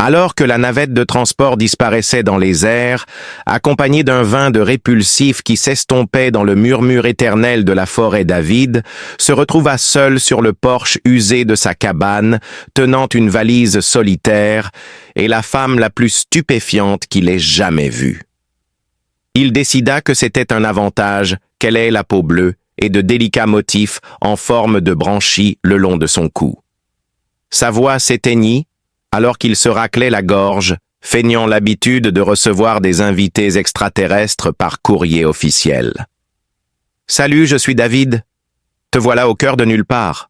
Alors que la navette de transport disparaissait dans les airs, accompagnée d'un vin de répulsif qui s'estompait dans le murmure éternel de la forêt David, se retrouva seul sur le porche usé de sa cabane, tenant une valise solitaire, et la femme la plus stupéfiante qu'il ait jamais vue. Il décida que c'était un avantage qu'elle ait la peau bleue et de délicats motifs en forme de branchies le long de son cou. Sa voix s'éteignit, alors qu'il se raclait la gorge, feignant l'habitude de recevoir des invités extraterrestres par courrier officiel. « Salut, je suis David. Te voilà au cœur de nulle part. »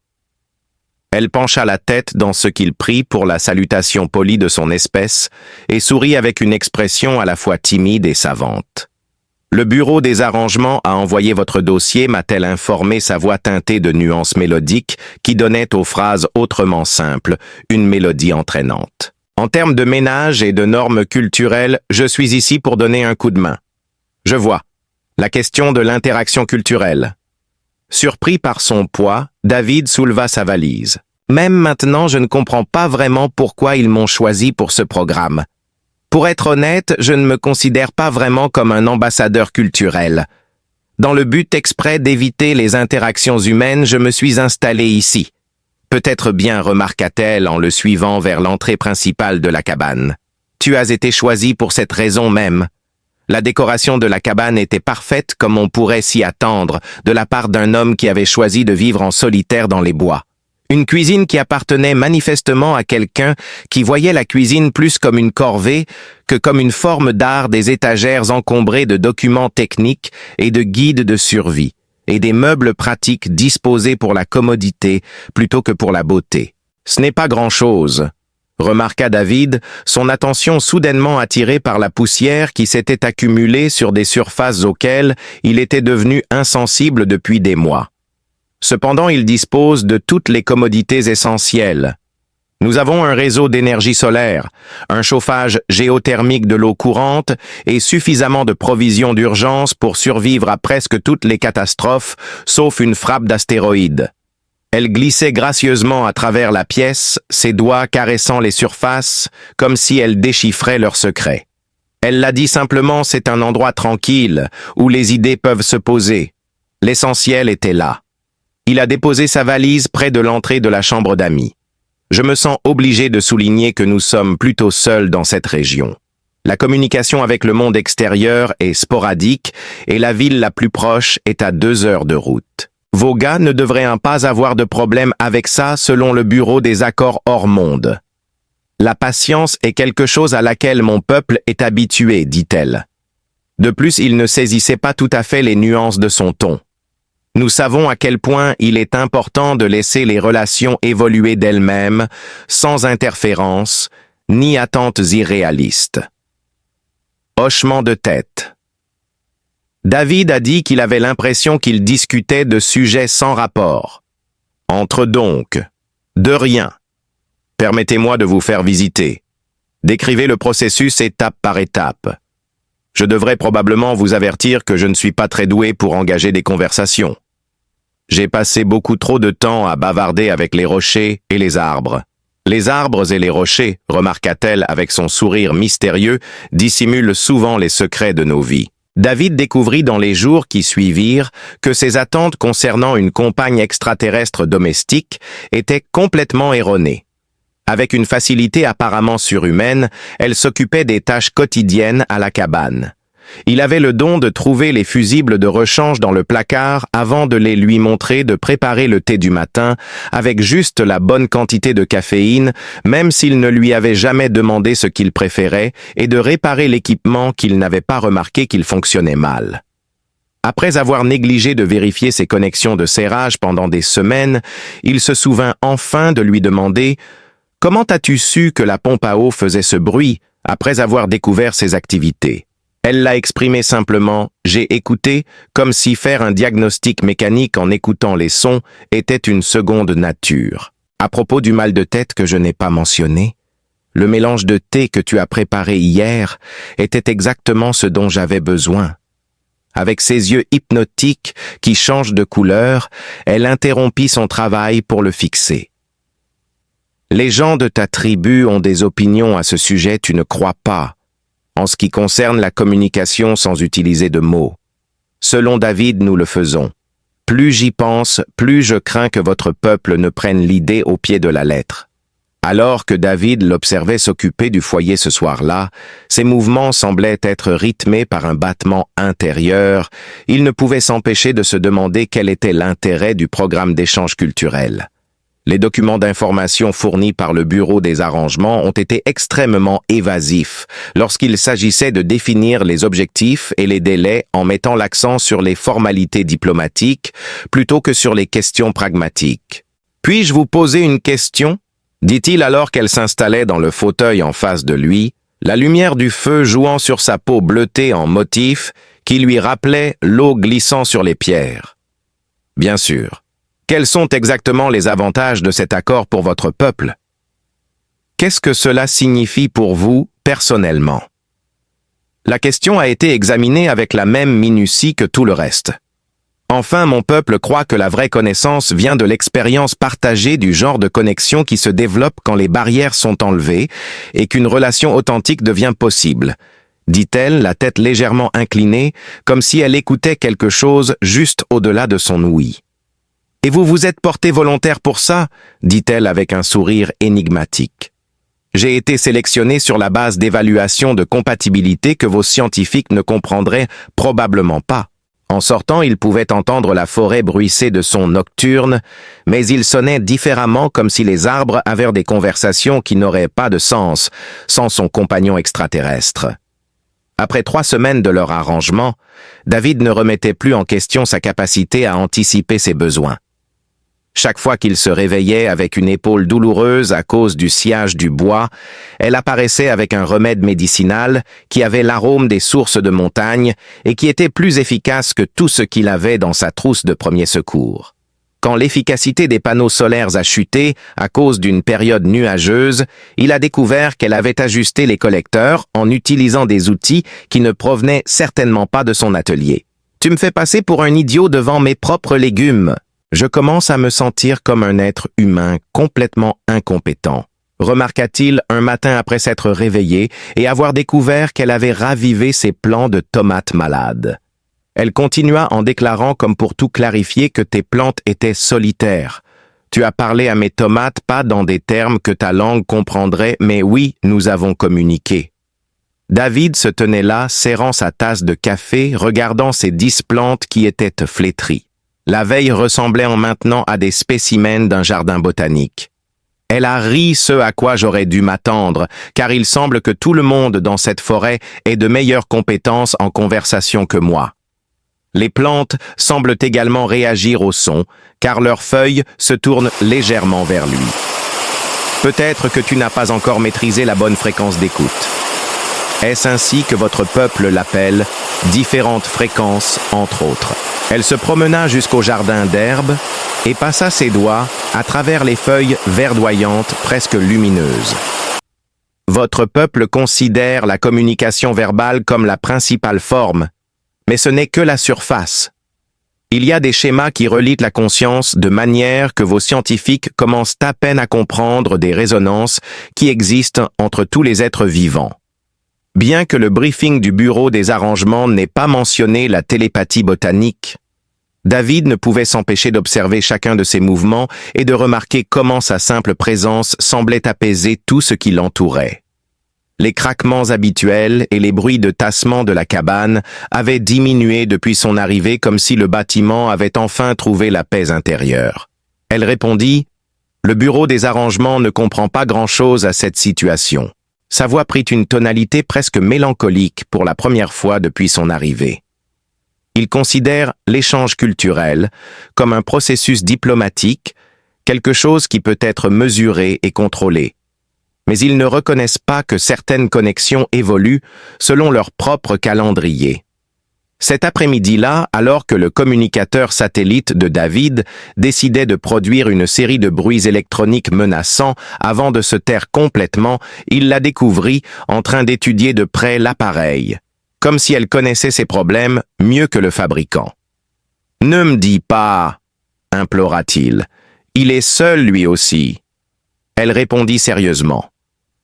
Elle pencha la tête dans ce qu'il prit pour la salutation polie de son espèce et sourit avec une expression à la fois timide et savante. « Le bureau des arrangements a envoyé votre dossier », m'a-t-elle informé, sa voix teintée de nuances mélodiques qui donnaient aux phrases autrement simples une mélodie entraînante. En termes de ménage et de normes culturelles, je suis ici pour donner un coup de main. Je vois. La question de l'interaction culturelle. Surpris par son poids, David souleva sa valise. Même maintenant, je ne comprends pas vraiment pourquoi ils m'ont choisi pour ce programme. Pour être honnête, je ne me considère pas vraiment comme un ambassadeur culturel. Dans le but exprès d'éviter les interactions humaines, je me suis installé ici. Peut-être bien, remarqua-t-elle en le suivant vers l'entrée principale de la cabane. Tu as été choisi pour cette raison même. La décoration de la cabane était parfaite comme on pourrait s'y attendre de la part d'un homme qui avait choisi de vivre en solitaire dans les bois. Une cuisine qui appartenait manifestement à quelqu'un qui voyait la cuisine plus comme une corvée que comme une forme d'art, des étagères encombrées de documents techniques et de guides de survie, et des meubles pratiques disposés pour la commodité plutôt que pour la beauté. « Ce n'est pas grand-chose », remarqua David, son attention soudainement attirée par la poussière qui s'était accumulée sur des surfaces auxquelles il était devenu insensible depuis des mois. Cependant, il dispose de toutes les commodités essentielles. Nous avons un réseau d'énergie solaire, un chauffage géothermique de l'eau courante et suffisamment de provisions d'urgence pour survivre à presque toutes les catastrophes, sauf une frappe d'astéroïdes. Elle glissait gracieusement à travers la pièce, ses doigts caressant les surfaces, comme si elle déchiffrait leurs secrets. Elle l'a dit simplement, c'est un endroit tranquille, où les idées peuvent se poser. L'essentiel était là. Il a déposé sa valise près de l'entrée de la chambre d'amis. Je me sens obligé de souligner que nous sommes plutôt seuls dans cette région. La communication avec le monde extérieur est sporadique et la ville la plus proche est à 2 heures de route. Vos gars ne devraient pas avoir de problème avec ça selon le bureau des accords hors monde. La patience est quelque chose à laquelle mon peuple est habitué, dit-elle. De plus, il ne saisissait pas tout à fait les nuances de son ton. Nous savons à quel point il est important de laisser les relations évoluer d'elles-mêmes, sans interférence, ni attentes irréalistes. Hochement de tête. David a dit qu'il avait l'impression qu'il discutait de sujets sans rapport. Entre donc. De rien. Permettez-moi de vous faire visiter. Décrivez le processus étape par étape. Je devrais probablement vous avertir que je ne suis pas très doué pour engager des conversations. J'ai passé beaucoup trop de temps à bavarder avec les rochers et les arbres. Les arbres et les rochers, remarqua-t-elle avec son sourire mystérieux, dissimulent souvent les secrets de nos vies. David découvrit dans les jours qui suivirent que ses attentes concernant une compagne extraterrestre domestique étaient complètement erronées. Avec une facilité apparemment surhumaine, elle s'occupait des tâches quotidiennes à la cabane. Il avait le don de trouver les fusibles de rechange dans le placard avant de les lui montrer, de préparer le thé du matin avec juste la bonne quantité de caféine, même s'il ne lui avait jamais demandé ce qu'il préférait, et de réparer l'équipement qu'il n'avait pas remarqué qu'il fonctionnait mal. Après avoir négligé de vérifier ses connexions de serrage pendant des semaines, il se souvint enfin de lui demander « Comment as-tu su que la pompe à eau faisait ce bruit après avoir découvert ses activités ?» Elle l'a exprimé simplement « j'ai écouté », comme si faire un diagnostic mécanique en écoutant les sons était une seconde nature. À propos du mal de tête que je n'ai pas mentionné, le mélange de thé que tu as préparé hier était exactement ce dont j'avais besoin. Avec ses yeux hypnotiques qui changent de couleur, elle interrompit son travail pour le fixer. Les gens de ta tribu ont des opinions à ce sujet, tu ne crois pas, en ce qui concerne la communication sans utiliser de mots. Selon David, nous le faisons. Plus j'y pense, plus je crains que votre peuple ne prenne l'idée au pied de la lettre. Alors que David l'observait s'occuper du foyer ce soir-là, ses mouvements semblaient être rythmés par un battement intérieur. Il ne pouvait s'empêcher de se demander quel était l'intérêt du programme d'échange culturel. Les documents d'information fournis par le Bureau des arrangements ont été extrêmement évasifs lorsqu'il s'agissait de définir les objectifs et les délais en mettant l'accent sur les formalités diplomatiques plutôt que sur les questions pragmatiques. « Puis-je vous poser une question ?» dit-il alors qu'elle s'installait dans le fauteuil en face de lui, la lumière du feu jouant sur sa peau bleutée en motif qui lui rappelait l'eau glissant sur les pierres. « Bien sûr. Quels sont exactement les avantages de cet accord pour votre peuple? Qu'est-ce que cela signifie pour vous, personnellement? » La question a été examinée avec la même minutie que tout le reste. Enfin, mon peuple croit que la vraie connaissance vient de l'expérience partagée du genre de connexion qui se développe quand les barrières sont enlevées et qu'une relation authentique devient possible, dit-elle, la tête légèrement inclinée, comme si elle écoutait quelque chose juste au-delà de son ouïe. « Et vous vous êtes porté volontaire pour ça ?» dit-elle avec un sourire énigmatique. « J'ai été sélectionné sur la base d'évaluations de compatibilité que vos scientifiques ne comprendraient probablement pas. » En sortant, il pouvait entendre la forêt bruisser de sons nocturnes, mais il sonnait différemment comme si les arbres avaient des conversations qui n'auraient pas de sens sans son compagnon extraterrestre. Après 3 semaines de leur arrangement, David ne remettait plus en question sa capacité à anticiper ses besoins. Chaque fois qu'il se réveillait avec une épaule douloureuse à cause du sciage du bois, elle apparaissait avec un remède médicinal qui avait l'arôme des sources de montagne et qui était plus efficace que tout ce qu'il avait dans sa trousse de premiers secours. Quand l'efficacité des panneaux solaires a chuté à cause d'une période nuageuse, il a découvert qu'elle avait ajusté les collecteurs en utilisant des outils qui ne provenaient certainement pas de son atelier. « Tu me fais passer pour un idiot devant mes propres légumes. Je commence à me sentir comme un être humain complètement incompétent, » remarqua-t-il un matin après s'être réveillé et avoir découvert qu'elle avait ravivé ses plants de tomates malades. Elle continua en déclarant comme pour tout clarifier que tes plantes étaient solitaires. « Tu as parlé à mes tomates pas dans des termes que ta langue comprendrait, mais oui, nous avons communiqué. » David se tenait là, serrant sa tasse de café, regardant ses 10 plantes qui étaient flétries. La veille ressemblait en maintenant à des spécimens d'un jardin botanique. Elle a ri ce à quoi j'aurais dû m'attendre, car il semble que tout le monde dans cette forêt ait de meilleures compétences en conversation que moi. Les plantes semblent également réagir au son, car leurs feuilles se tournent légèrement vers lui. Peut-être que tu n'as pas encore maîtrisé la bonne fréquence d'écoute. Est-ce ainsi que votre peuple l'appelle, différentes fréquences, entre autres? Elle se promena jusqu'au jardin d'herbe et passa ses doigts à travers les feuilles verdoyantes presque lumineuses. Votre peuple considère la communication verbale comme la principale forme, mais ce n'est que la surface. Il y a des schémas qui relient la conscience de manière que vos scientifiques commencent à peine à comprendre des résonances qui existent entre tous les êtres vivants. Bien que le briefing du Bureau des arrangements n'ait pas mentionné la télépathie botanique, David ne pouvait s'empêcher d'observer chacun de ses mouvements et de remarquer comment sa simple présence semblait apaiser tout ce qui l'entourait. Les craquements habituels et les bruits de tassement de la cabane avaient diminué depuis son arrivée comme si le bâtiment avait enfin trouvé la paix intérieure. Elle répondit « Le Bureau des arrangements ne comprend pas grand-chose à cette situation. » Sa voix prit une tonalité presque mélancolique pour la première fois depuis son arrivée. Il considère l'échange culturel comme un processus diplomatique, quelque chose qui peut être mesuré et contrôlé. Mais ils ne reconnaissent pas que certaines connexions évoluent selon leur propre calendrier. Cet après-midi-là, alors que le communicateur satellite de David décidait de produire une série de bruits électroniques menaçants avant de se taire complètement, il la découvrit en train d'étudier de près l'appareil, comme si elle connaissait ses problèmes mieux que le fabricant. « Ne me dis pas, » implora-t-il, « il est seul lui aussi. » Elle répondit sérieusement.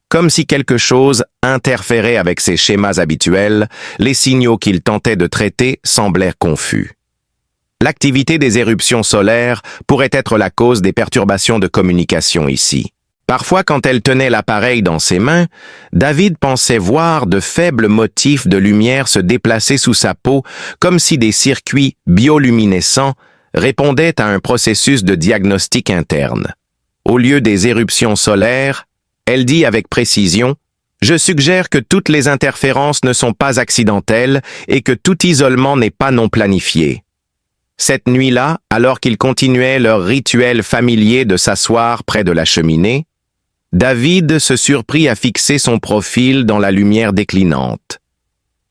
Comme si quelque chose interférait avec ses schémas habituels, les signaux qu'il tentait de traiter semblaient confus. L'activité des éruptions solaires pourrait être la cause des perturbations de communication ici. Parfois, quand elle tenait l'appareil dans ses mains, David pensait voir de faibles motifs de lumière se déplacer sous sa peau, comme si des circuits bioluminescents répondaient à un processus de diagnostic interne. Au lieu des éruptions solaires, elle dit avec précision « Je suggère que toutes les interférences ne sont pas accidentelles et que tout isolement n'est pas non planifié. » Cette nuit-là, alors qu'ils continuaient leur rituel familier de s'asseoir près de la cheminée, David se surprit à fixer son profil dans la lumière déclinante.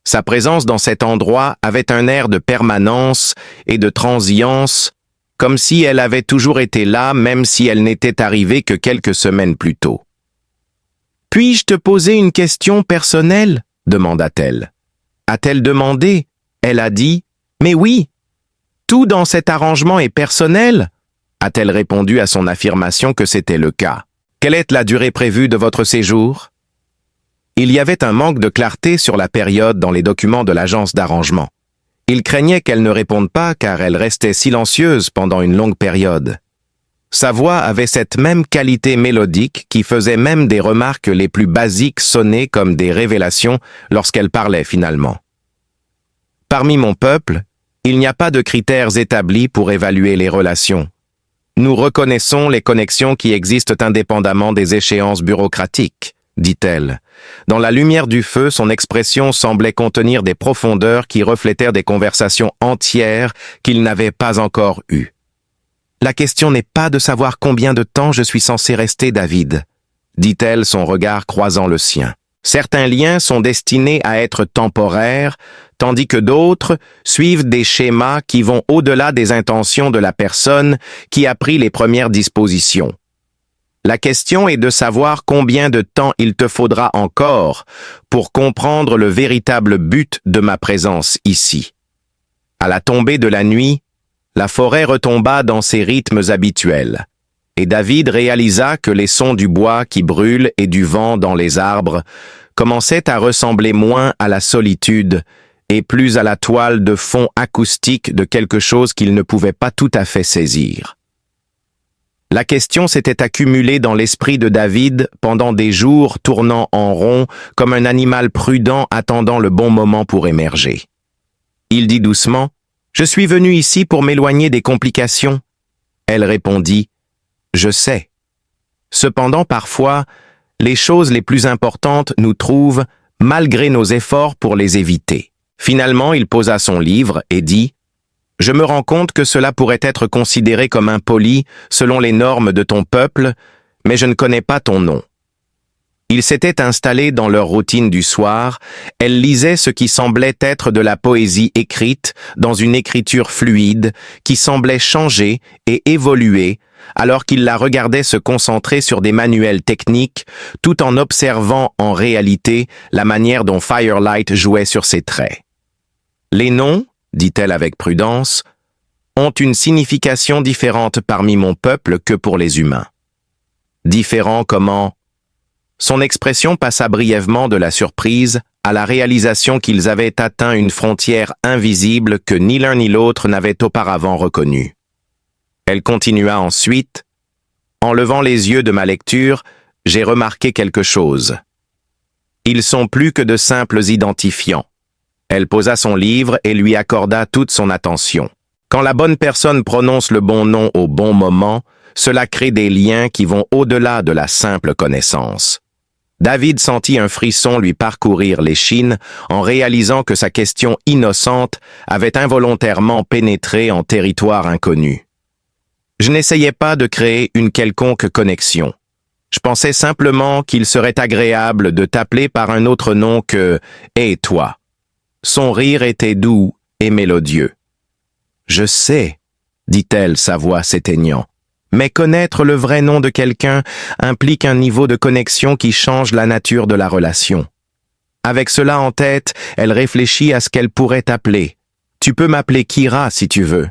Sa présence dans cet endroit avait un air de permanence et de transience, comme si elle avait toujours été là, même si elle n'était arrivée que quelques semaines plus tôt. « Puis-je te poser une question personnelle ?» demanda-t-elle. A-t-elle demandé? Elle a dit « Mais oui !» « Tout dans cet arrangement est personnel ?» a-t-elle répondu à son affirmation que c'était le cas. « Quelle est la durée prévue de votre séjour ?» Il y avait un manque de clarté sur la période dans les documents de l'agence d'arrangement. Il craignait qu'elle ne réponde pas car elle restait silencieuse pendant une longue période. Sa voix avait cette même qualité mélodique qui faisait même des remarques les plus basiques sonner comme des révélations lorsqu'elle parlait finalement. Parmi mon peuple, il n'y a pas de critères établis pour évaluer les relations. Nous reconnaissons les connexions qui existent indépendamment des échéances bureaucratiques, dit-elle. Dans la lumière du feu, son expression semblait contenir des profondeurs qui reflétèrent des conversations entières qu'il n'avait pas encore eues. La question n'est pas de savoir combien de temps je suis censé rester, David, dit-elle, son regard croisant le sien. Certains liens sont destinés à être temporaires, tandis que d'autres suivent des schémas qui vont au-delà des intentions de la personne qui a pris les premières dispositions. La question est de savoir combien de temps il te faudra encore pour comprendre le véritable but de ma présence ici. À la tombée de la nuit, la forêt retomba dans ses rythmes habituels, et David réalisa que les sons du bois qui brûle et du vent dans les arbres commençaient à ressembler moins à la solitude et plus à la toile de fond acoustique de quelque chose qu'il ne pouvait pas tout à fait saisir. La question s'était accumulée dans l'esprit de David pendant des jours tournant en rond comme un animal prudent attendant le bon moment pour émerger. Il dit doucement « Je suis venu ici pour m'éloigner des complications. » Elle répondit « Je sais. » Cependant, parfois, les choses les plus importantes nous trouvent malgré nos efforts pour les éviter. Finalement, il posa son livre et dit « Je me rends compte que cela pourrait être considéré comme impoli selon les normes de ton peuple, mais je ne connais pas ton nom. » Ils s'étaient installés dans leur routine du soir, elle lisait ce qui semblait être de la poésie écrite dans une écriture fluide qui semblait changer et évoluer alors qu'il la regardait se concentrer sur des manuels techniques tout en observant en réalité la manière dont Firelight jouait sur ses traits. Les noms, dit-elle avec prudence, ont une signification différente parmi mon peuple que pour les humains. Différents comment? Son expression passa brièvement de la surprise à la réalisation qu'ils avaient atteint une frontière invisible que ni l'un ni l'autre n'avaient auparavant reconnue. Elle continua ensuite. En levant les yeux de ma lecture, j'ai remarqué quelque chose. Ils sont plus que de simples identifiants. Elle posa son livre et lui accorda toute son attention. Quand la bonne personne prononce le bon nom au bon moment, cela crée des liens qui vont au-delà de la simple connaissance. David sentit un frisson lui parcourir l'échine en réalisant que sa question innocente avait involontairement pénétré en territoire inconnu. Je n'essayais pas de créer une quelconque connexion. Je pensais simplement qu'il serait agréable de t'appeler par un autre nom que « Et toi ». Son rire était doux et mélodieux. « Je sais », dit-elle, sa voix s'éteignant. Mais connaître le vrai nom de quelqu'un implique un niveau de connexion qui change la nature de la relation. Avec cela en tête, elle réfléchit à ce qu'elle pourrait t'appeler. Tu peux m'appeler Kira si tu veux.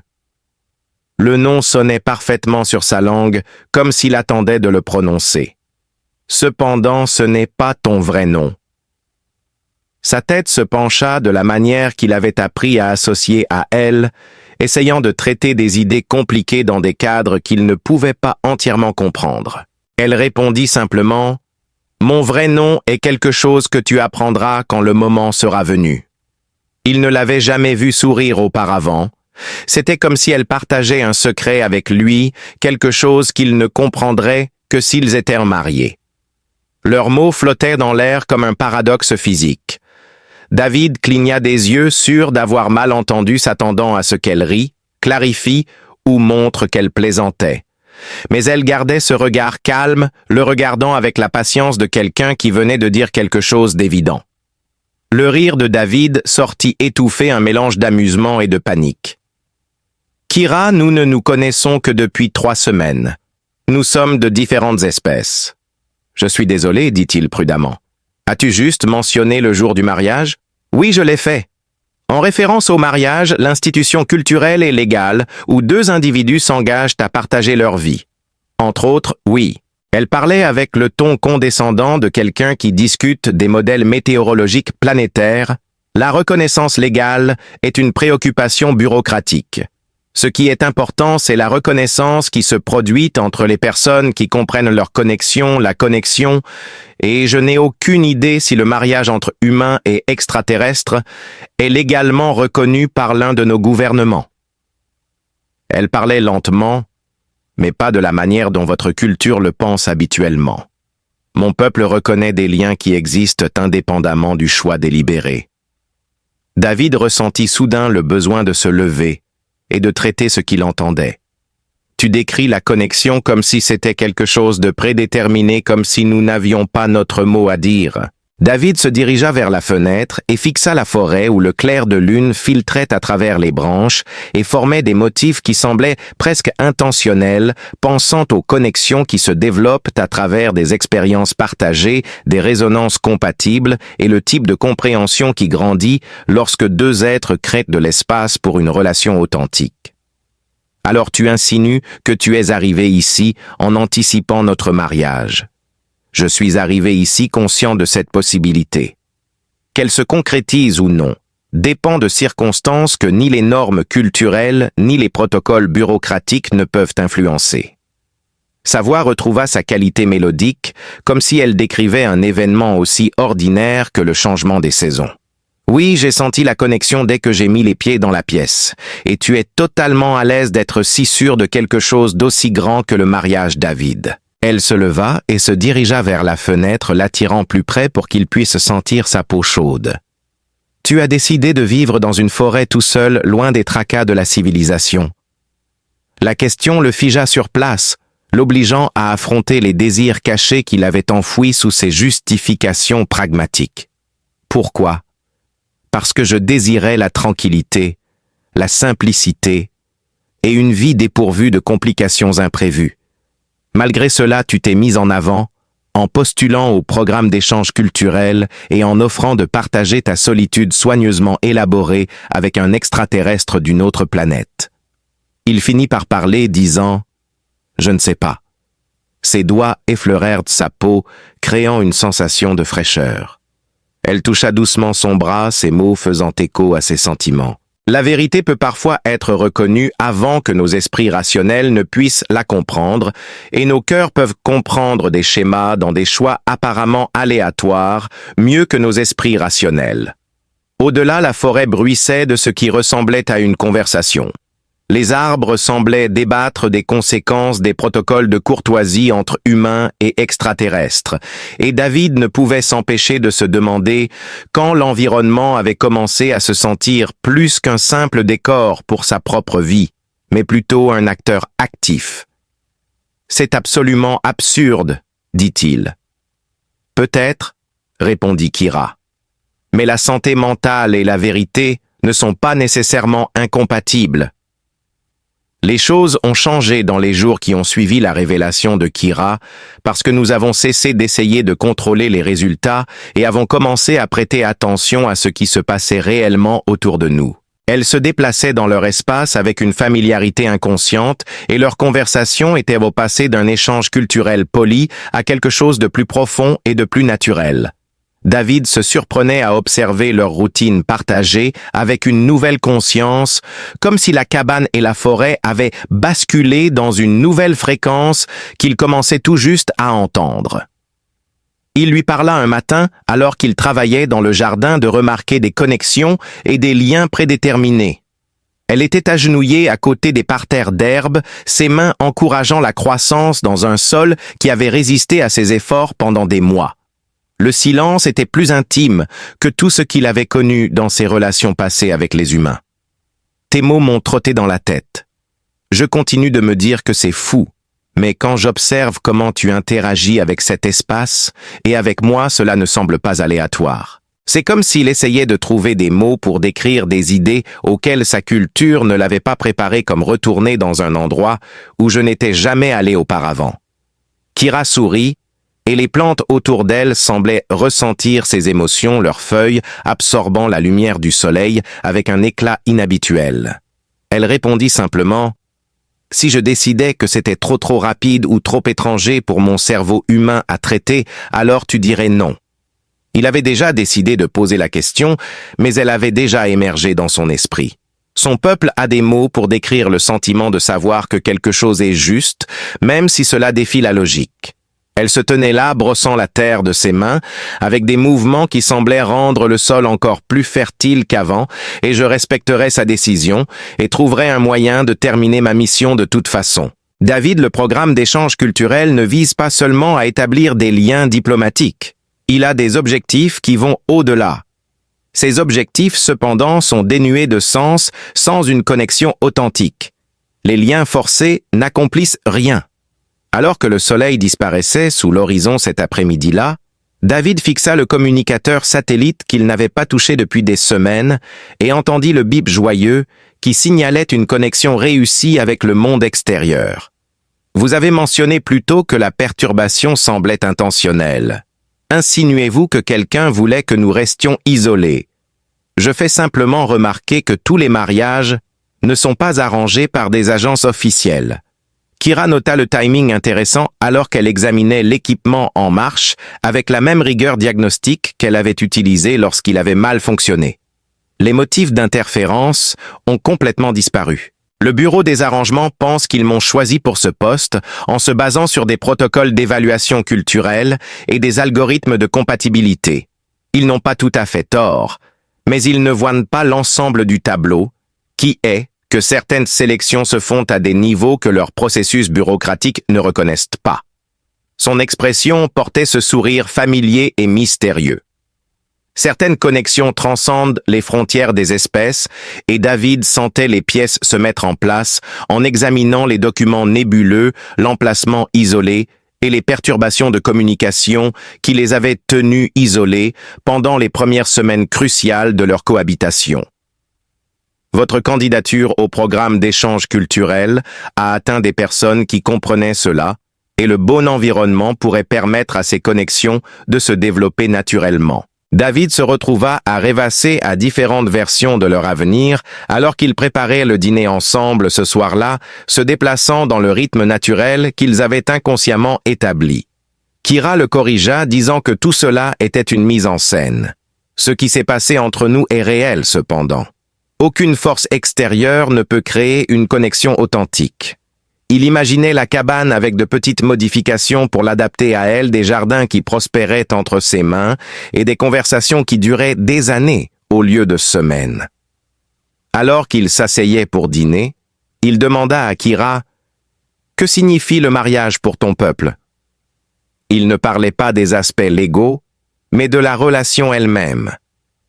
Le nom sonnait parfaitement sur sa langue, comme s'il attendait de le prononcer. Cependant, ce n'est pas ton vrai nom. » Sa tête se pencha de la manière qu'il avait appris à associer à elle, essayant de traiter des idées compliquées dans des cadres qu'il ne pouvait pas entièrement comprendre. Elle répondit simplement « Mon vrai nom est quelque chose que tu apprendras quand le moment sera venu. » Il ne l'avait jamais vu sourire auparavant. C'était comme si elle partageait un secret avec lui, quelque chose qu'il ne comprendrait que s'ils étaient mariés. Leurs mots flottaient dans l'air comme un paradoxe physique. David cligna des yeux, sûr d'avoir mal entendu, s'attendant à ce qu'elle rie, clarifie ou montre qu'elle plaisantait. Mais elle gardait ce regard calme, le regardant avec la patience de quelqu'un qui venait de dire quelque chose d'évident. Le rire de David sortit étouffé, un mélange d'amusement et de panique. « Kira, nous ne nous connaissons que depuis 3 semaines. Nous sommes de différentes espèces. »« Je suis désolé, dit-il prudemment. As-tu juste mentionné le jour du mariage? » « Oui, je l'ai fait. En référence au mariage, l'institution culturelle et légale où 2 individus s'engagent à partager leur vie. Entre autres, oui. » Elle parlait avec le ton condescendant de quelqu'un qui discute des modèles météorologiques planétaires. La reconnaissance légale est une préoccupation bureaucratique. Ce qui est important, c'est la reconnaissance qui se produit entre les personnes qui comprennent leur connexion, la connexion, et je n'ai aucune idée si le mariage entre humains et extraterrestres est légalement reconnu par l'un de nos gouvernements. Elle parlait lentement, mais pas de la manière dont votre culture le pense habituellement. Mon peuple reconnaît des liens qui existent indépendamment du choix délibéré. David ressentit soudain le besoin de se lever et de traiter ce qu'il entendait. Tu décris la connexion comme si c'était quelque chose de prédéterminé, comme si nous n'avions pas notre mot à dire. David se dirigea vers la fenêtre et fixa la forêt où le clair de lune filtrait à travers les branches et formait des motifs qui semblaient presque intentionnels, pensant aux connexions qui se développent à travers des expériences partagées, des résonances compatibles et le type de compréhension qui grandit lorsque 2 êtres créent de l'espace pour une relation authentique. Alors tu insinues que tu es arrivé ici en anticipant notre mariage. Je suis arrivé ici conscient de cette possibilité. Qu'elle se concrétise ou non dépend de circonstances que ni les normes culturelles ni les protocoles bureaucratiques ne peuvent influencer. Sa voix retrouva sa qualité mélodique, comme si elle décrivait un événement aussi ordinaire que le changement des saisons. Oui, j'ai senti la connexion dès que j'ai mis les pieds dans la pièce, et tu es totalement à l'aise d'être si sûr de quelque chose d'aussi grand que le mariage David. Elle se leva et se dirigea vers la fenêtre, l'attirant plus près pour qu'il puisse sentir sa peau chaude. « Tu as décidé de vivre dans une forêt tout seul, loin des tracas de la civilisation. » La question le figea sur place, l'obligeant à affronter les désirs cachés qu'il avait enfouis sous ses justifications pragmatiques. Pourquoi? Parce que je désirais la tranquillité, la simplicité et une vie dépourvue de complications imprévues. Malgré cela, tu t'es mis en avant, en postulant au programme d'échange culturel et en offrant de partager ta solitude soigneusement élaborée avec un extraterrestre d'une autre planète. Il finit par parler, disant « Je ne sais pas ». Ses doigts effleurèrent sa peau, créant une sensation de fraîcheur. Elle toucha doucement son bras, ses mots faisant écho à ses sentiments. La vérité peut parfois être reconnue avant que nos esprits rationnels ne puissent la comprendre, et nos cœurs peuvent comprendre des schémas dans des choix apparemment aléatoires, mieux que nos esprits rationnels. Au-delà, la forêt bruissait de ce qui ressemblait à une conversation. Les arbres semblaient débattre des conséquences des protocoles de courtoisie entre humains et extraterrestres, et David ne pouvait s'empêcher de se demander quand l'environnement avait commencé à se sentir plus qu'un simple décor pour sa propre vie, mais plutôt un acteur actif. « C'est absolument absurde, dit-il. »« Peut-être, » répondit Kira. « Mais la santé mentale et la vérité ne sont pas nécessairement incompatibles. » Les choses ont changé dans les jours qui ont suivi la révélation de Kira parce que nous avons cessé d'essayer de contrôler les résultats et avons commencé à prêter attention à ce qui se passait réellement autour de nous. Elles se déplaçaient dans leur espace avec une familiarité inconsciente et leur conversation était passée d'un échange culturel poli à quelque chose de plus profond et de plus naturel. David se surprenait à observer leur routine partagée avec une nouvelle conscience, comme si la cabane et la forêt avaient basculé dans une nouvelle fréquence qu'il commençait tout juste à entendre. Il lui parla un matin, alors qu'il travaillait dans le jardin, de remarquer des connexions et des liens prédéterminés. Elle était agenouillée à côté des parterres d'herbe, ses mains encourageant la croissance dans un sol qui avait résisté à ses efforts pendant des mois. Le silence était plus intime que tout ce qu'il avait connu dans ses relations passées avec les humains. Tes mots m'ont trotté dans la tête. Je continue de me dire que c'est fou, mais quand j'observe comment tu interagis avec cet espace, et avec moi, cela ne semble pas aléatoire. C'est comme s'il essayait de trouver des mots pour décrire des idées auxquelles sa culture ne l'avait pas préparé, comme retourner dans un endroit où je n'étais jamais allé auparavant. Kira sourit, et les plantes autour d'elle semblaient ressentir ses émotions, leurs feuilles absorbant la lumière du soleil avec un éclat inhabituel. Elle répondit simplement « Si je décidais que c'était trop rapide ou trop étranger pour mon cerveau humain à traiter, alors tu dirais non. » Il avait déjà décidé de poser la question, mais elle avait déjà émergé dans son esprit. Son peuple a des mots pour décrire le sentiment de savoir que quelque chose est juste, même si cela défie la logique. Elle se tenait là, brossant la terre de ses mains, avec des mouvements qui semblaient rendre le sol encore plus fertile qu'avant, et je respecterais sa décision et trouverais un moyen de terminer ma mission de toute façon. David, le programme d'échange culturel ne vise pas seulement à établir des liens diplomatiques. Il a des objectifs qui vont au-delà. Ces objectifs, cependant, sont dénués de sens sans une connexion authentique. Les liens forcés n'accomplissent rien. Alors que le soleil disparaissait sous l'horizon cet après-midi-là, David fixa le communicateur satellite qu'il n'avait pas touché depuis des semaines et entendit le bip joyeux qui signalait une connexion réussie avec le monde extérieur. Vous avez mentionné plus tôt que la perturbation semblait intentionnelle. Insinuez-vous que quelqu'un voulait que nous restions isolés? Je fais simplement remarquer que tous les mariages ne sont pas arrangés par des agences officielles. Kira nota le timing intéressant alors qu'elle examinait l'équipement en marche avec la même rigueur diagnostique qu'elle avait utilisée lorsqu'il avait mal fonctionné. Les motifs d'interférence ont complètement disparu. Le bureau des arrangements pense qu'ils m'ont choisi pour ce poste en se basant sur des protocoles d'évaluation culturelle et des algorithmes de compatibilité. Ils n'ont pas tout à fait tort, mais ils ne voient pas l'ensemble du tableau, qui est que certaines sélections se font à des niveaux que leurs processus bureaucratiques ne reconnaissent pas. Son expression portait ce sourire familier et mystérieux. Certaines connexions transcendent les frontières des espèces et David sentait les pièces se mettre en place en examinant les documents nébuleux, l'emplacement isolé et les perturbations de communication qui les avaient tenus isolés pendant les premières semaines cruciales de leur cohabitation. Votre candidature au programme d'échange culturel a atteint des personnes qui comprenaient cela, et le bon environnement pourrait permettre à ces connexions de se développer naturellement. David se retrouva à rêvasser à différentes versions de leur avenir alors qu'ils préparaient le dîner ensemble ce soir-là, se déplaçant dans le rythme naturel qu'ils avaient inconsciemment établi. Kira le corrigea, disant que tout cela était une mise en scène. Ce qui s'est passé entre nous est réel, cependant. Aucune force extérieure ne peut créer une connexion authentique. Il imaginait la cabane avec de petites modifications pour l'adapter à elle, des jardins qui prospéraient entre ses mains et des conversations qui duraient des années au lieu de semaines. Alors qu'il s'asseyait pour dîner, il demanda à Kira « Que signifie le mariage pour ton peuple ?» Il ne parlait pas des aspects légaux, mais de la relation elle-même.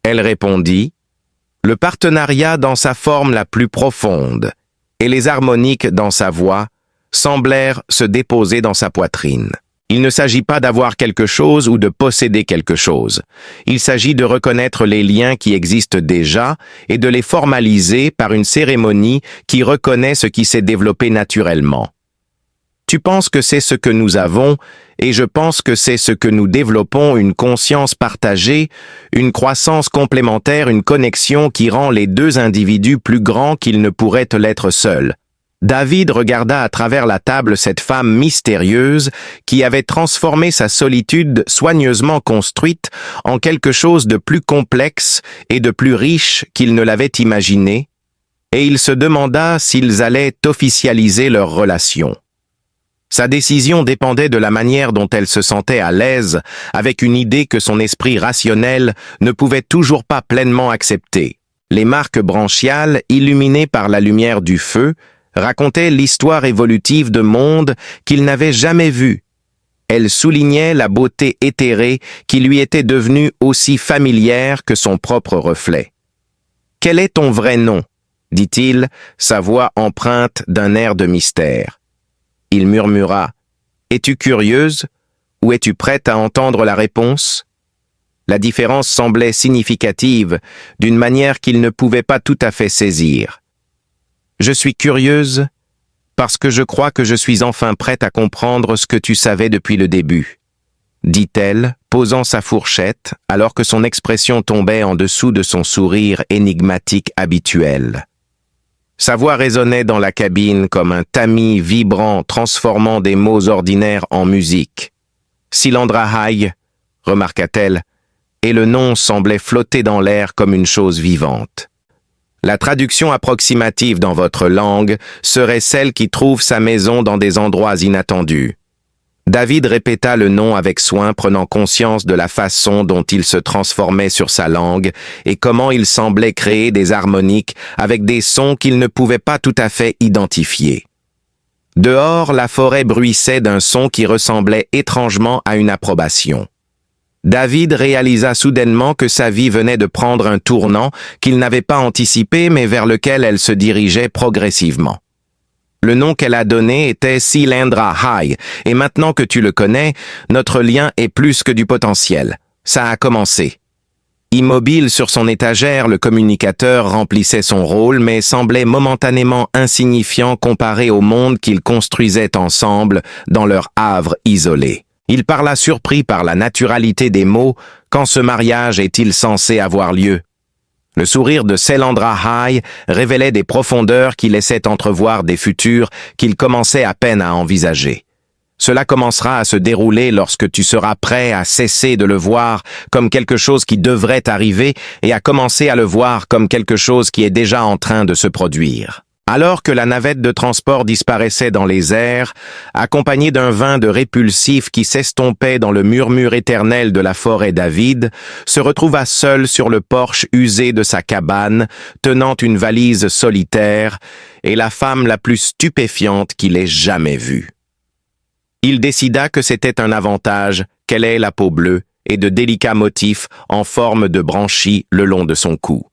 Elle répondit « Le partenariat dans sa forme la plus profonde et les harmoniques dans sa voix semblèrent se déposer dans sa poitrine. Il ne s'agit pas d'avoir quelque chose ou de posséder quelque chose. Il s'agit de reconnaître les liens qui existent déjà et de les formaliser par une cérémonie qui reconnaît ce qui s'est développé naturellement. Tu penses que c'est ce que nous avons, et je pense que c'est ce que nous développons, une conscience partagée, une croissance complémentaire, une connexion qui rend les deux individus plus grands qu'ils ne pourraient l'être seuls. David regarda à travers la table cette femme mystérieuse qui avait transformé sa solitude soigneusement construite en quelque chose de plus complexe et de plus riche qu'il ne l'avait imaginé, et il se demanda s'ils allaient officialiser leur relation. Sa décision dépendait de la manière dont elle se sentait à l'aise avec une idée que son esprit rationnel ne pouvait toujours pas pleinement accepter. Les marques branchiales, illuminées par la lumière du feu, racontaient l'histoire évolutive de mondes qu'il n'avait jamais vus. Elle soulignait la beauté éthérée qui lui était devenue aussi familière que son propre reflet. « Quel est ton vrai nom ?» dit-il, sa voix empreinte d'un air de mystère. Il murmura « Es-tu curieuse ou es-tu prête à entendre la réponse ?» La différence semblait significative, d'une manière qu'il ne pouvait pas tout à fait saisir. « Je suis curieuse parce que je crois que je suis enfin prête à comprendre ce que tu savais depuis le début, » dit-elle, posant sa fourchette, alors que son expression tombait en dessous de son sourire énigmatique habituel. Sa voix résonnait dans la cabine comme un tamis vibrant transformant des mots ordinaires en musique. Silandra Haye, remarqua-t-elle, et le nom semblait flotter dans l'air comme une chose vivante. La traduction approximative dans votre langue serait celle qui trouve sa maison dans des endroits inattendus. David répéta le nom avec soin, prenant conscience de la façon dont il se transformait sur sa langue et comment il semblait créer des harmoniques avec des sons qu'il ne pouvait pas tout à fait identifier. Dehors, la forêt bruissait d'un son qui ressemblait étrangement à une approbation. David réalisa soudainement que sa vie venait de prendre un tournant qu'il n'avait pas anticipé mais vers lequel elle se dirigeait progressivement. Le nom qu'elle a donné était Silandra Haye, et maintenant que tu le connais, notre lien est plus que du potentiel. Ça a commencé. Immobile sur son étagère, le communicateur remplissait son rôle, mais semblait momentanément insignifiant comparé au monde qu'ils construisaient ensemble dans leur havre isolé. Il parla surpris par la naturalité des mots. Quand ce mariage est-il censé avoir lieu? Le sourire de Silandra Haye révélait des profondeurs qui laissaient entrevoir des futurs qu'il commençait à peine à envisager. Cela commencera à se dérouler lorsque tu seras prêt à cesser de le voir comme quelque chose qui devrait arriver et à commencer à le voir comme quelque chose qui est déjà en train de se produire. Alors que la navette de transport disparaissait dans les airs, accompagnée d'un vin de répulsif qui s'estompait dans le murmure éternel de la forêt d'Avid, se retrouva seul sur le porche usé de sa cabane, tenant une valise solitaire, et la femme la plus stupéfiante qu'il ait jamais vue. Il décida que c'était un avantage qu'elle ait la peau bleue et de délicats motifs en forme de branchies le long de son cou.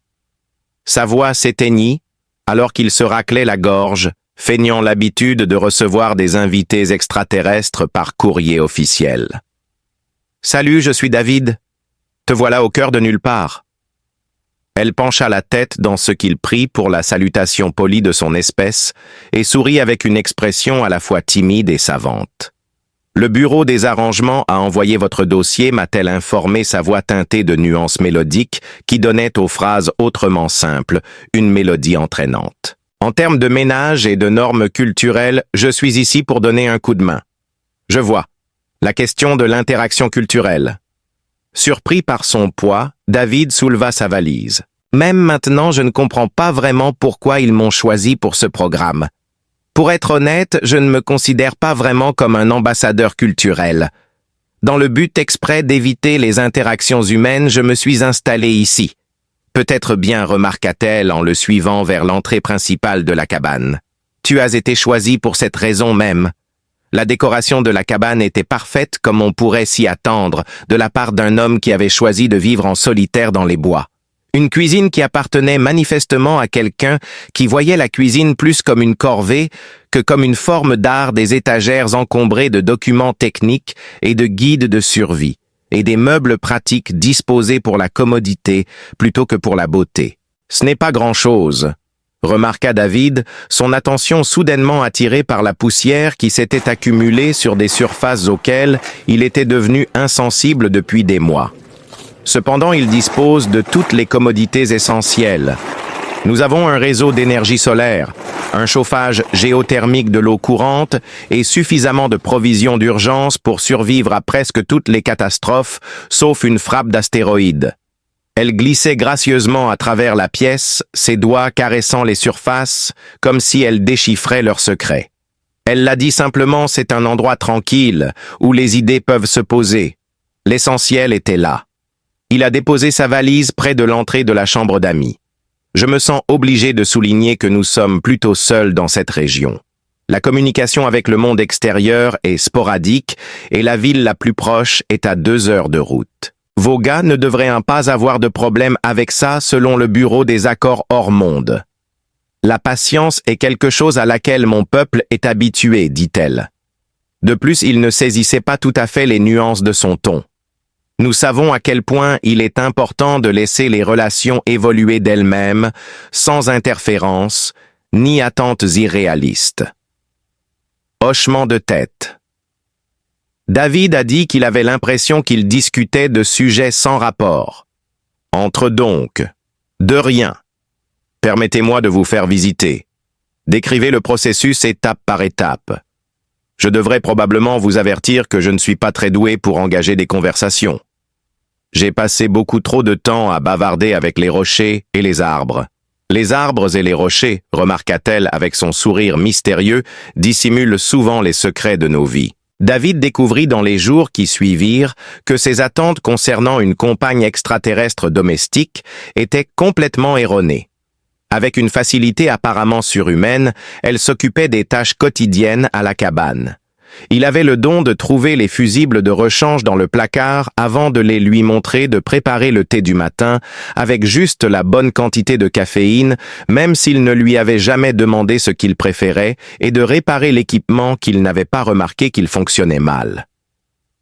Sa voix s'éteignit, alors qu'il se raclait la gorge, feignant l'habitude de recevoir des invités extraterrestres par courrier officiel. « Salut, je suis David. Te voilà au cœur de nulle part. » Elle pencha la tête dans ce qu'il prit pour la salutation polie de son espèce et sourit avec une expression à la fois timide et savante. « Le bureau des arrangements a envoyé votre dossier », m'a-t-elle informé, sa voix teintée de nuances mélodiques qui donnaient aux phrases autrement simples une mélodie entraînante. « En termes de ménage et de normes culturelles, je suis ici pour donner un coup de main. Je vois. La question de l'interaction culturelle. » Surpris par son poids, David souleva sa valise. « Même maintenant, je ne comprends pas vraiment pourquoi ils m'ont choisi pour ce programme. Pour être honnête, je ne me considère pas vraiment comme un ambassadeur culturel. Dans le but exprès d'éviter les interactions humaines, je me suis installé ici. Peut-être bien, remarqua-t-elle en le suivant vers l'entrée principale de la cabane. Tu as été choisi pour cette raison même. La décoration de la cabane était parfaite comme on pourrait s'y attendre de la part d'un homme qui avait choisi de vivre en solitaire dans les bois. Une cuisine qui appartenait manifestement à quelqu'un qui voyait la cuisine plus comme une corvée que comme une forme d'art, des étagères encombrées de documents techniques et de guides de survie, et des meubles pratiques disposés pour la commodité plutôt que pour la beauté. Ce n'est pas grand-chose. remarqua David, son attention soudainement attirée par la poussière qui s'était accumulée sur des surfaces auxquelles il était devenu insensible depuis des mois. Cependant, il dispose de toutes les commodités essentielles. Nous avons un réseau d'énergie solaire, un chauffage géothermique de l'eau courante et suffisamment de provisions d'urgence pour survivre à presque toutes les catastrophes, sauf une frappe d'astéroïdes. Elle glissait gracieusement à travers la pièce, ses doigts caressant les surfaces, comme si elle déchiffrait leurs secrets. Elle l'a dit simplement, c'est un endroit tranquille, où les idées peuvent se poser. L'essentiel était là. Il a déposé sa valise près de l'entrée de la chambre d'amis. Je me sens obligé de souligner que nous sommes plutôt seuls dans cette région. La communication avec le monde extérieur est sporadique et la ville la plus proche est à 2 heures de route. Vos gars ne devraient pas avoir de problème avec ça selon le bureau des accords hors monde. La patience est quelque chose à laquelle mon peuple est habitué, dit-elle. De plus, il ne saisissait pas tout à fait les nuances de son ton. Nous savons à quel point il est important de laisser les relations évoluer d'elles-mêmes, sans interférence, ni attentes irréalistes. Hochement de tête. David a dit qu'il avait l'impression qu'il discutait de sujets sans rapport. Entre donc. De rien. Permettez-moi de vous faire visiter. Décrivez le processus étape par étape. Je devrais probablement vous avertir que je ne suis pas très doué pour engager des conversations. J'ai passé beaucoup trop de temps à bavarder avec les rochers et les arbres. Les arbres et les rochers, remarqua-t-elle avec son sourire mystérieux, dissimulent souvent les secrets de nos vies. David découvrit dans les jours qui suivirent que ses attentes concernant une compagne extraterrestre domestique étaient complètement erronées. Avec une facilité apparemment surhumaine, elle s'occupait des tâches quotidiennes à la cabane. Il avait le don de trouver les fusibles de rechange dans le placard avant de les lui montrer, de préparer le thé du matin avec juste la bonne quantité de caféine, même s'il ne lui avait jamais demandé ce qu'il préférait, et de réparer l'équipement qu'il n'avait pas remarqué qu'il fonctionnait mal.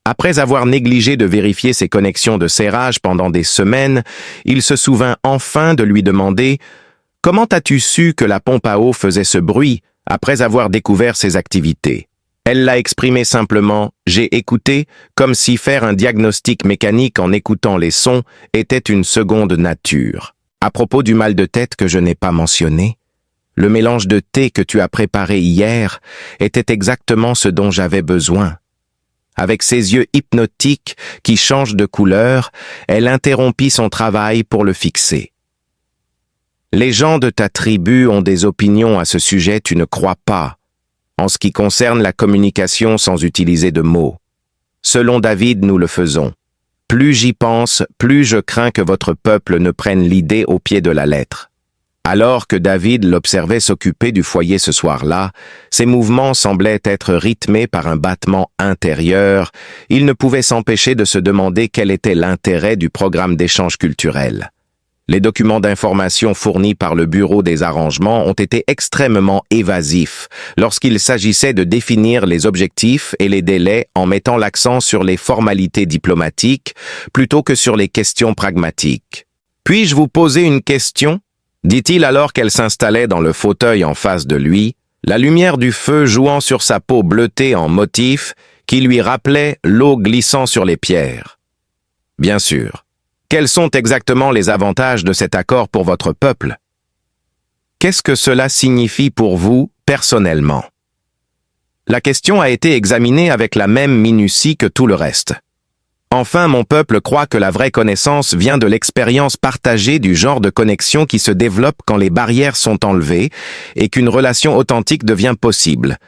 Après avoir négligé de vérifier ses connexions de serrage pendant des semaines, il se souvint enfin de lui demander « Comment as-tu su que la pompe à eau faisait ce bruit après avoir découvert ses activités ?» Elle l'a exprimé simplement « j'ai écouté », comme si faire un diagnostic mécanique en écoutant les sons était une seconde nature. À propos du mal de tête que je n'ai pas mentionné, le mélange de thé que tu as préparé hier était exactement ce dont j'avais besoin. Avec ses yeux hypnotiques qui changent de couleur, elle interrompit son travail pour le fixer. Les gens de ta tribu ont des opinions à ce sujet, tu ne crois pas, en ce qui concerne la communication sans utiliser de mots. Selon David, nous le faisons. Plus j'y pense, plus je crains que votre peuple ne prenne l'idée au pied de la lettre. Alors que David l'observait s'occuper du foyer ce soir-là, ses mouvements semblaient être rythmés par un battement intérieur. Il ne pouvait s'empêcher de se demander quel était l'intérêt du programme d'échange culturel. Les documents d'information fournis par le Bureau des arrangements ont été extrêmement évasifs lorsqu'il s'agissait de définir les objectifs et les délais en mettant l'accent sur les formalités diplomatiques plutôt que sur les questions pragmatiques. « Puis-je vous poser une question ?» dit-il alors qu'elle s'installait dans le fauteuil en face de lui, la lumière du feu jouant sur sa peau bleutée en motif qui lui rappelait l'eau glissant sur les pierres. « Bien sûr. Quels sont exactement les avantages de cet accord pour votre peuple? Qu'est-ce que cela signifie pour vous, personnellement? » La question a été examinée avec la même minutie que tout le reste. Enfin, mon peuple croit que la vraie connaissance vient de l'expérience partagée du genre de connexion qui se développe quand les barrières sont enlevées et qu'une relation authentique devient possible,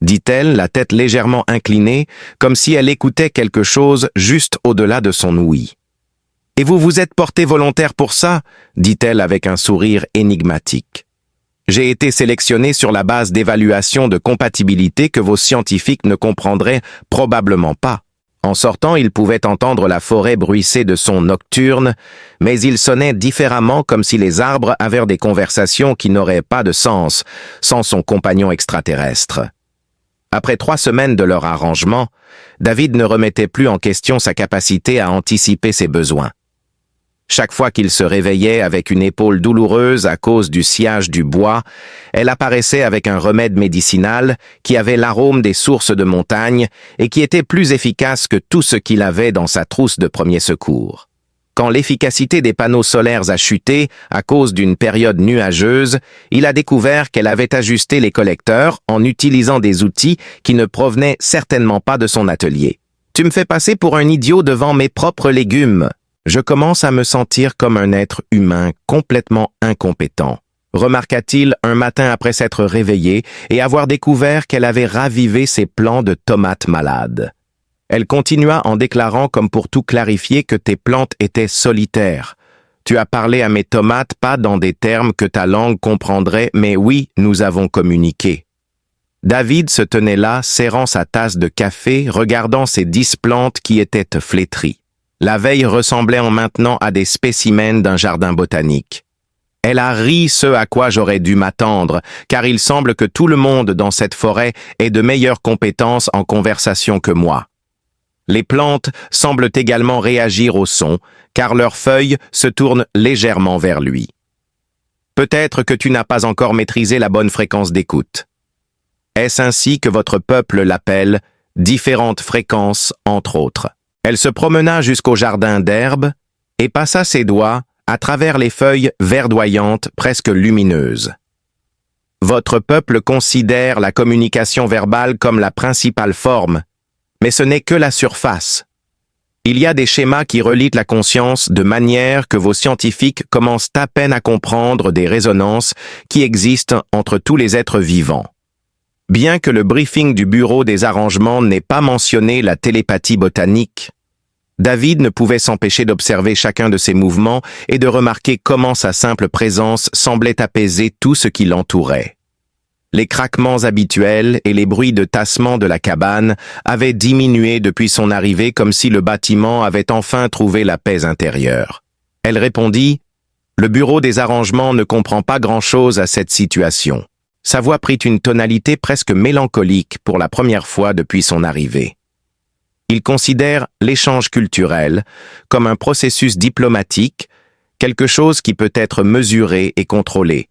dit-elle, la tête légèrement inclinée, comme si elle écoutait quelque chose juste au-delà de son ouïe. « Et vous vous êtes porté volontaire pour ça ?» dit-elle avec un sourire énigmatique. « J'ai été sélectionné sur la base d'évaluation de compatibilité que vos scientifiques ne comprendraient probablement pas. » En sortant, il pouvait entendre la forêt bruisser de sons nocturnes, mais il sonnait différemment comme si les arbres avaient des conversations qui n'auraient pas de sens sans son compagnon extraterrestre. Après 3 semaines de leur arrangement, David ne remettait plus en question sa capacité à anticiper ses besoins. Chaque fois qu'il se réveillait avec une épaule douloureuse à cause du sciage du bois, elle apparaissait avec un remède médicinal qui avait l'arôme des sources de montagne et qui était plus efficace que tout ce qu'il avait dans sa trousse de premiers secours. Quand l'efficacité des panneaux solaires a chuté à cause d'une période nuageuse, il a découvert qu'elle avait ajusté les collecteurs en utilisant des outils qui ne provenaient certainement pas de son atelier. « Tu me fais passer pour un idiot devant mes propres légumes. Je commence à me sentir comme un être humain complètement incompétent. » remarqua-t-il un matin après s'être réveillé et avoir découvert qu'elle avait ravivé ses plants de tomates malades. Elle continua en déclarant comme pour tout clarifier que tes plantes étaient solitaires. Tu as parlé à mes tomates pas dans des termes que ta langue comprendrait, mais oui, nous avons communiqué. David se tenait là, serrant sa tasse de café, regardant ses 10 plantes qui étaient flétries. La veille ressemblait en maintenant à des spécimens d'un jardin botanique. Elle a ri ce à quoi j'aurais dû m'attendre, car il semble que tout le monde dans cette forêt ait de meilleures compétences en conversation que moi. Les plantes semblent également réagir au son, car leurs feuilles se tournent légèrement vers lui. Peut-être que tu n'as pas encore maîtrisé la bonne fréquence d'écoute. Est-ce ainsi que votre peuple l'appelle, différentes fréquences, entre autres. Elle se promena jusqu'au jardin d'herbe et passa ses doigts à travers les feuilles verdoyantes presque lumineuses. Votre peuple considère la communication verbale comme la principale forme, mais ce n'est que la surface. Il y a des schémas qui relient la conscience de manière que vos scientifiques commencent à peine à comprendre des résonances qui existent entre tous les êtres vivants. Bien que le briefing du bureau des arrangements n'ait pas mentionné la télépathie botanique, David ne pouvait s'empêcher d'observer chacun de ses mouvements et de remarquer comment sa simple présence semblait apaiser tout ce qui l'entourait. Les craquements habituels et les bruits de tassement de la cabane avaient diminué depuis son arrivée comme si le bâtiment avait enfin trouvé la paix intérieure. Elle répondit « Le bureau des arrangements ne comprend pas grand-chose à cette situation. » Sa voix prit une tonalité presque mélancolique pour la première fois depuis son arrivée. Il considère l'échange culturel comme un processus diplomatique, quelque chose qui peut être mesuré et contrôlé.